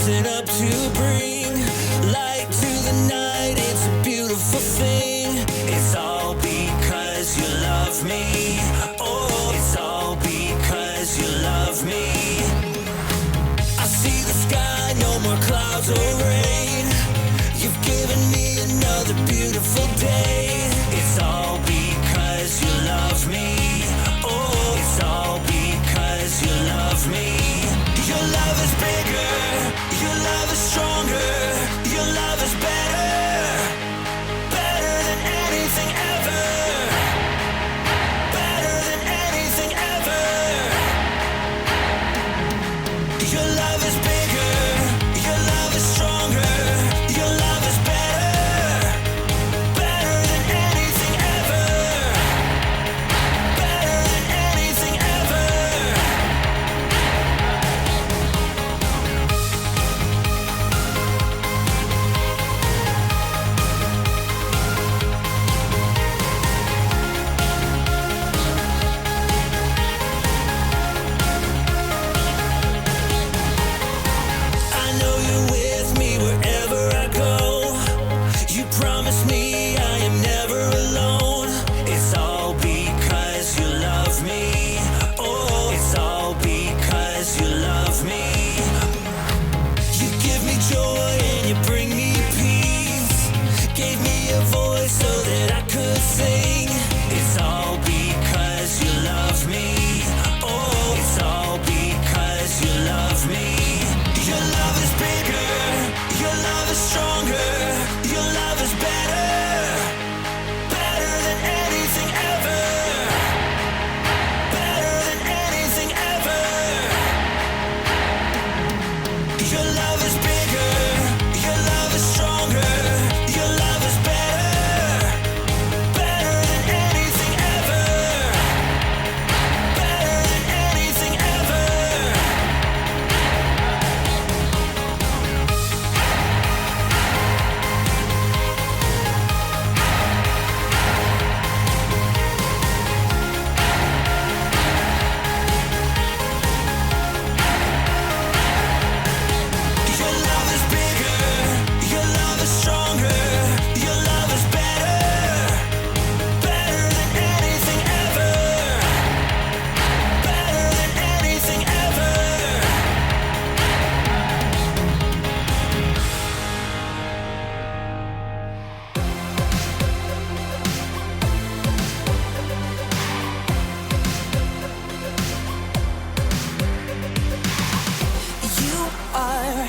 risen up to bring light to the night. It's a beautiful thing. It's all because you love me. Oh, it's all because you love me. I see the sky, no more clouds or rain. You've given me another beautiful day. It's all because you love me. Oh, it's all because you love me. Your love is bigger, your love is stronger, your love is better, better than anything ever, better than anything ever. Your love is bigger, your love is stronger, your love is better, better than anything ever, better than anything ever. I know you're with me wherever I go. You promise me I am never alone. It's all because you love me. Oh, it's all because you love me. You give me joy and you bring me peace. Gave me a voice so that I could sing. It's all because you love me. Oh, it's all because you love me. Your love is bigger, your love is stronger, your love is better, better than anything ever, better than anything ever. Your love is bigger, your love is stronger, your love is better, better than anything ever, better than anything ever. Your love is bigger, your love is stronger, your love is better, better than anything ever, better than anything ever. You are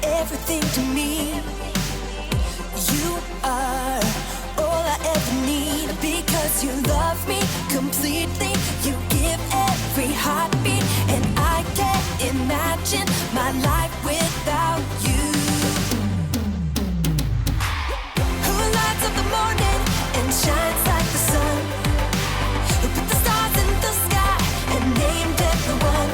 everything to me. You are all I ever need. Because you love me completely. You give every heartbeat, and I can't imagine my life without you. Who lights up the morning and shines like the sun? Who put the stars in the sky and named everyone?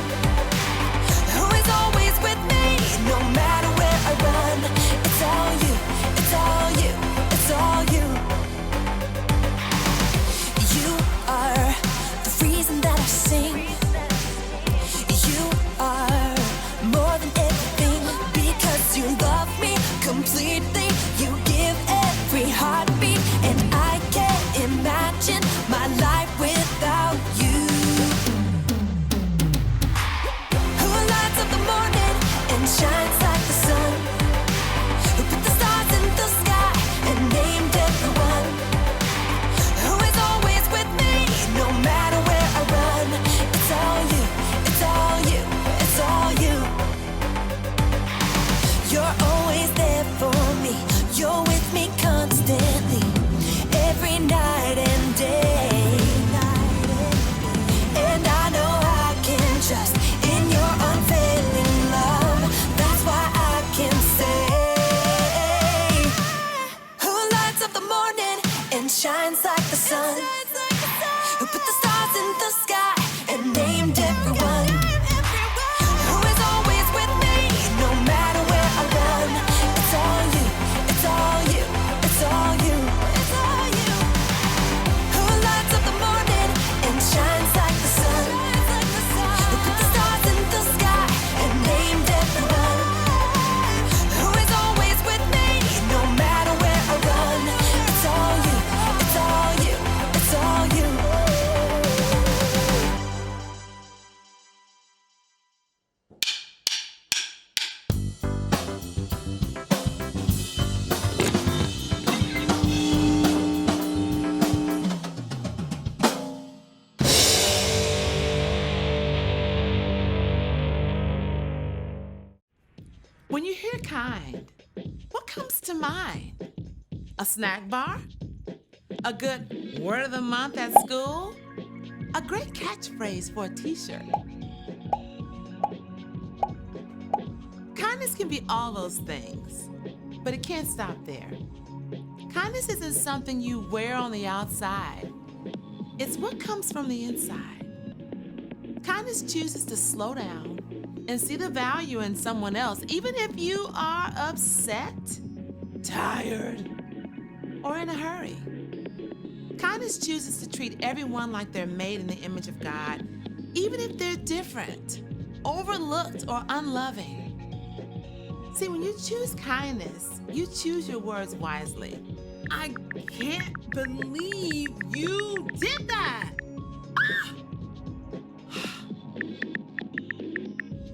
Who is always with me, no matter where I run? It's all you, it's all you, it's all you. You are the reason that I sing. You are more than everything. Because you love me completely. You give every heartbeat, and I can't imagine When you hear kind, what comes to mind? A snack bar? A good word of the month at school? A great catchphrase for a t-shirt? Kindness can be all those things, but it can't stop there. Kindness isn't something you wear on the outside. It's what comes from the inside. Kindness chooses to slow down and see the value in someone else, even if you are upset, tired, or in a hurry. Kindness chooses to treat everyone like they're made in the image of God, even if they're different, overlooked, or unloving. See, when you choose kindness, you choose your words wisely. I can't believe you did that!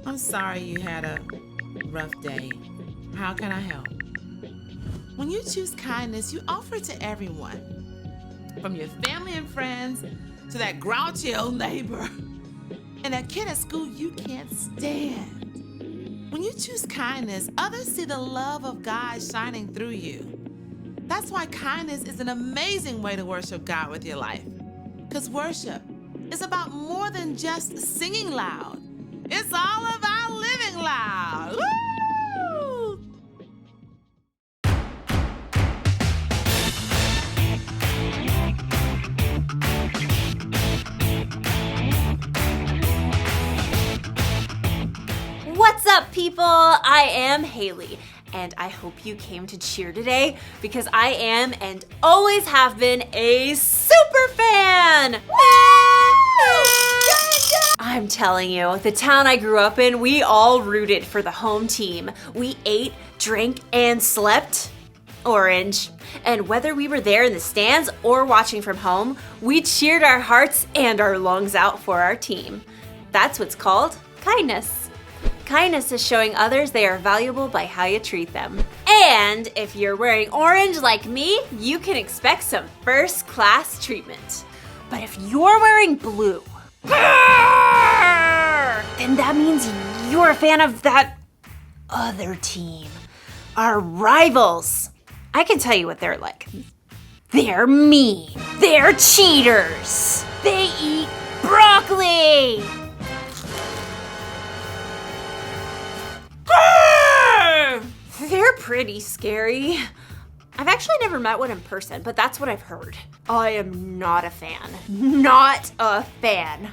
I'm sorry you had a rough day. How can I help? When you choose kindness, you offer it to everyone, from your family and friends to that grouchy old neighbor and that kid at school you can't stand. When you choose kindness, others see the love of God shining through you. That's why kindness is an amazing way to worship God with your life. Because worship is about more than just singing loud. It's all about living loud. Woo! What's up, people? I am Haley, and I hope you came to cheer today because I am and always have been a super fan! I'm telling you, the town I grew up in, we all rooted for the home team. We ate, drank, and slept orange. And whether we were there in the stands or watching from home, we cheered our hearts and our lungs out for our team. That's what's called kindness. Kindness is showing others they are valuable by how you treat them. And if you're wearing orange like me, you can expect some first-class treatment. But if you're wearing blue, then that means you're a fan of that other team. Our rivals. I can tell you what they're like. They're mean. They're cheaters. They eat broccoli. They're pretty scary. I've actually never met one in person, but that's what I've heard. I am not a fan. Not a fan.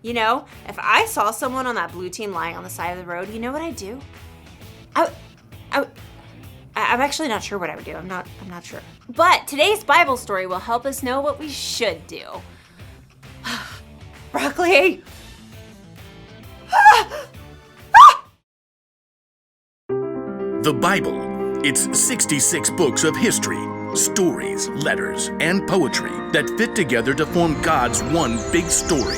You know, if I saw someone on that blue team lying on the side of the road, you know what I'd do? I'm actually not sure what I would do. I'm not sure. But today's Bible story will help us know what we should do. Broccoli! The Bible. It's 66 books of history, stories, letters, and poetry that fit together to form God's one big story.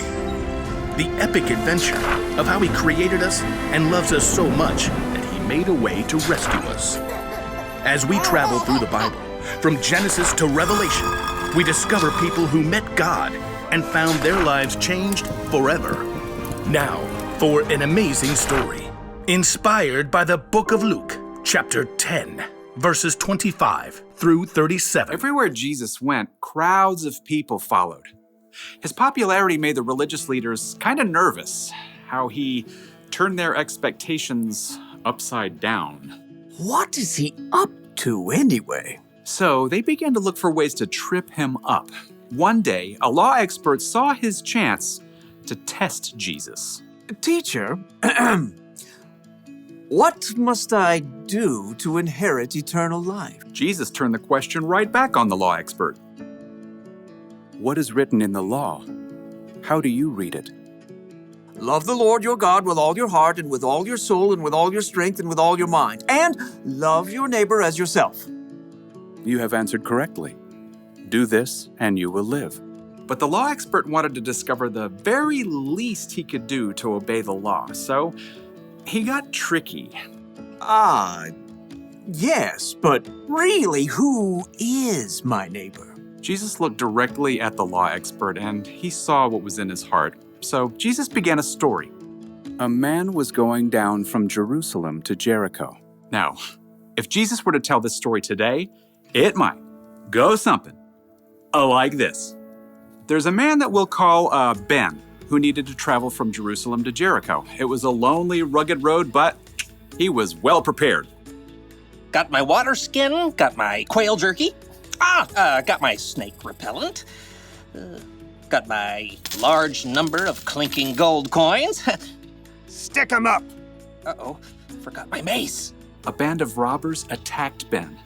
The epic adventure of how He created us and loves us so much that He made a way to rescue us. As we travel through the Bible, from Genesis to Revelation, we discover people who met God and found their lives changed forever. Now, for an amazing story, inspired by the book of Luke, chapter 10, verses 25 through 37. Everywhere Jesus went, crowds of people followed. His popularity made the religious leaders kind of nervous, how he turned their expectations upside down. What is he up to anyway? So they began to look for ways to trip him up. One day, a law expert saw his chance to test Jesus. Teacher, what must I do to inherit eternal life? Jesus turned the question right back on the law expert. What is written in the law? How do you read it? Love the Lord your God with all your heart and with all your soul and with all your strength and with all your mind. And love your neighbor as yourself. You have answered correctly. Do this and you will live. But the law expert wanted to discover the very least he could do to obey the law, so he got tricky. Yes, but really, who is my neighbor? Jesus looked directly at the law expert and he saw what was in his heart. So Jesus began a story. A man was going down from Jerusalem to Jericho. Now, if Jesus were to tell this story today, it might go something like this. There's a man that we'll call Ben, who needed to travel from Jerusalem to Jericho. It was a lonely, rugged road, but he was well prepared. Got my water skin, got my quail jerky, got my snake repellent, got my large number of clinking gold coins. Stick 'em up! Uh-oh, forgot my mace. A band of robbers attacked Ben.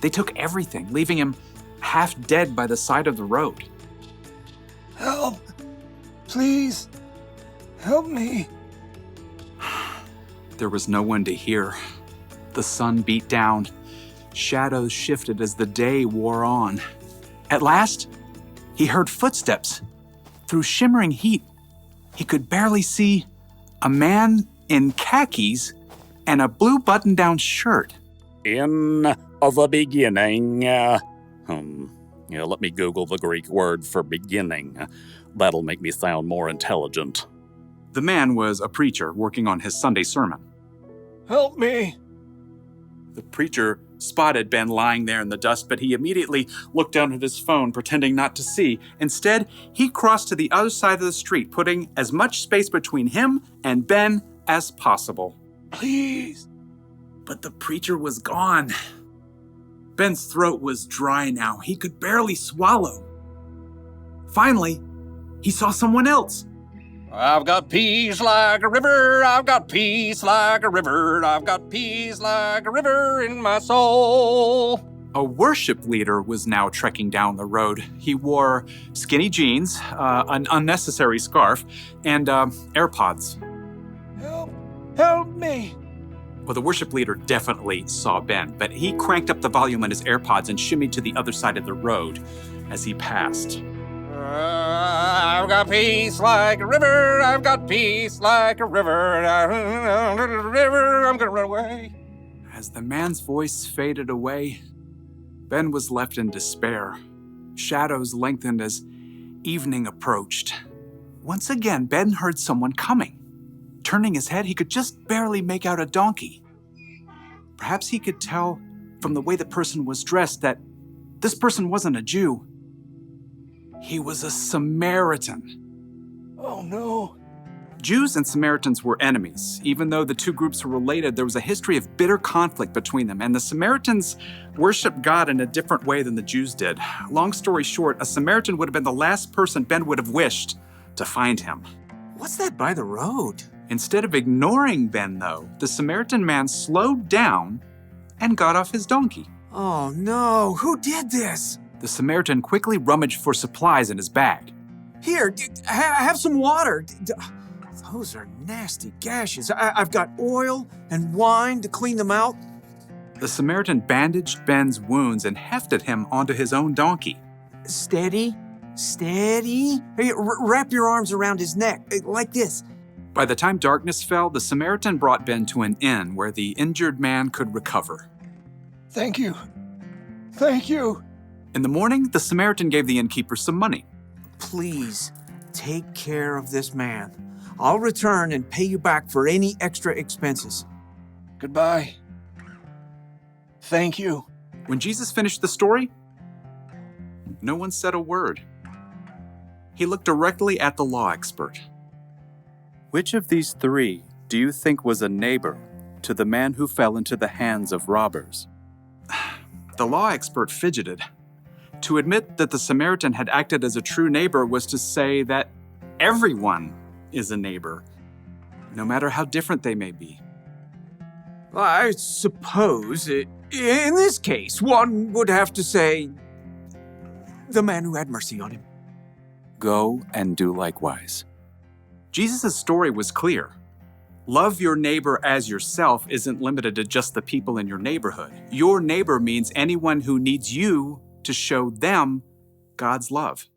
They took everything, leaving him half dead by the side of the road. Help! Please, help me. There was no one to hear. The sun beat down. Shadows shifted as the day wore on. At last, he heard footsteps. Through shimmering heat, he could barely see a man in khakis and a blue button-down shirt. In the beginning, let me Google the Greek word for beginning. That'll make me sound more intelligent. The man was a preacher working on his Sunday sermon. Help me! The preacher spotted Ben lying there in the dust, but he immediately looked down at his phone, pretending not to see. Instead, he crossed to the other side of the street, putting as much space between him and Ben as possible. Please! But the preacher was gone. Ben's throat was dry now. He could barely swallow. Finally, he saw someone else. I've got peace like a river, I've got peace like a river, I've got peace like a river in my soul. A worship leader was now trekking down the road. He wore skinny jeans, an unnecessary scarf, and AirPods. Help me! Well, the worship leader definitely saw Ben, but he cranked up the volume on his AirPods and shimmied to the other side of the road as he passed. I've got peace like a river, I've got peace like a river, I'm gonna run away. As the man's voice faded away, Ben was left in despair. Shadows lengthened as evening approached. Once again, Ben heard someone coming. Turning his head, he could just barely make out a donkey. Perhaps he could tell from the way the person was dressed that this person wasn't a Jew. He was a Samaritan. Oh no. Jews and Samaritans were enemies. Even though the two groups were related, there was a history of bitter conflict between them, and the Samaritans worshiped God in a different way than the Jews did. Long story short, a Samaritan would have been the last person Ben would have wished to find him. What's that by the road? Instead of ignoring Ben, though, the Samaritan man slowed down and got off his donkey. Oh no, who did this? The Samaritan quickly rummaged for supplies in his bag. Here, have some water. Those are nasty gashes. I've got oil and wine to clean them out. The Samaritan bandaged Ben's wounds and hefted him onto his own donkey. Steady. Hey, wrap your arms around his neck, like this. By the time darkness fell, the Samaritan brought Ben to an inn where the injured man could recover. Thank you. In the morning, the Samaritan gave the innkeeper some money. Please, take care of this man. I'll return and pay you back for any extra expenses. Goodbye. Thank you. When Jesus finished the story, no one said a word. He looked directly at the law expert. Which of these three do you think was a neighbor to the man who fell into the hands of robbers? The law expert fidgeted. To admit that the Samaritan had acted as a true neighbor was to say that everyone is a neighbor, no matter how different they may be. I suppose, in this case, one would have to say the man who had mercy on him. Go and do likewise. Jesus' story was clear. Love your neighbor as yourself isn't limited to just the people in your neighborhood. Your neighbor means anyone who needs you to show them God's love.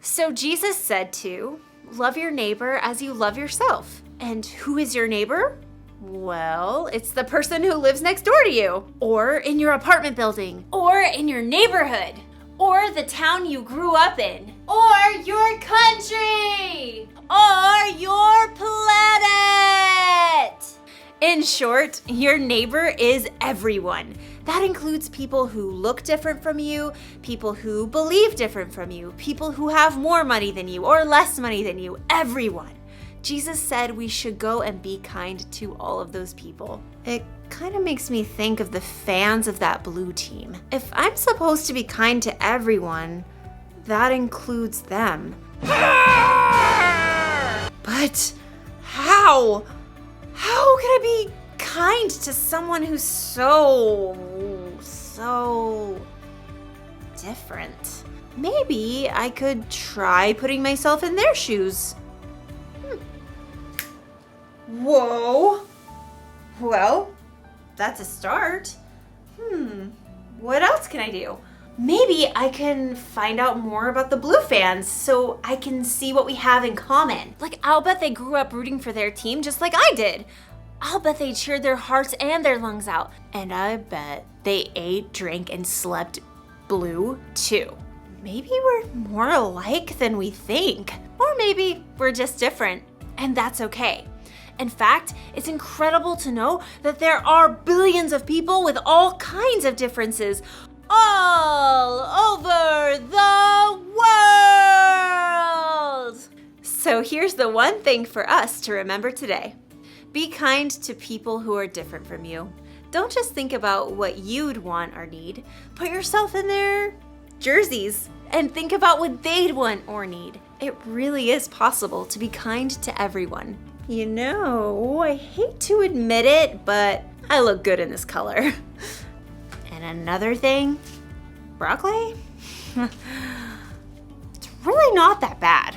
So Jesus said to love your neighbor as you love yourself. And who is your neighbor? Well, it's the person who lives next door to you, or in your apartment building, or in your neighborhood, or the town you grew up in, or your country, or your planet. In short, your neighbor is everyone. That includes people who look different from you, people who believe different from you, people who have more money than you or less money than you, everyone. Jesus said we should go and be kind to all of those people. It kind of makes me think of the fans of that blue team. If I'm supposed to be kind to everyone, that includes them. But how? How can I be kind to someone who's so different? Maybe I could try putting myself in their shoes. Whoa. Well, that's a start. What else can I do? Maybe I can find out more about the Blue fans so I can see what we have in common. Like, I'll bet they grew up rooting for their team just like I did. I'll bet they cheered their hearts and their lungs out. And I bet they ate, drank, and slept blue too. Maybe we're more alike than we think. Or maybe we're just different, and that's okay. In fact, it's incredible to know that there are billions of people with all kinds of differences all over the world. So here's the one thing for us to remember today. Be kind to people who are different from you. Don't just think about what you'd want or need. Put yourself in their jerseys and think about what they'd want or need. It really is possible to be kind to everyone. You know, I hate to admit it, but I look good in this color. And another thing, broccoli? It's really not that bad.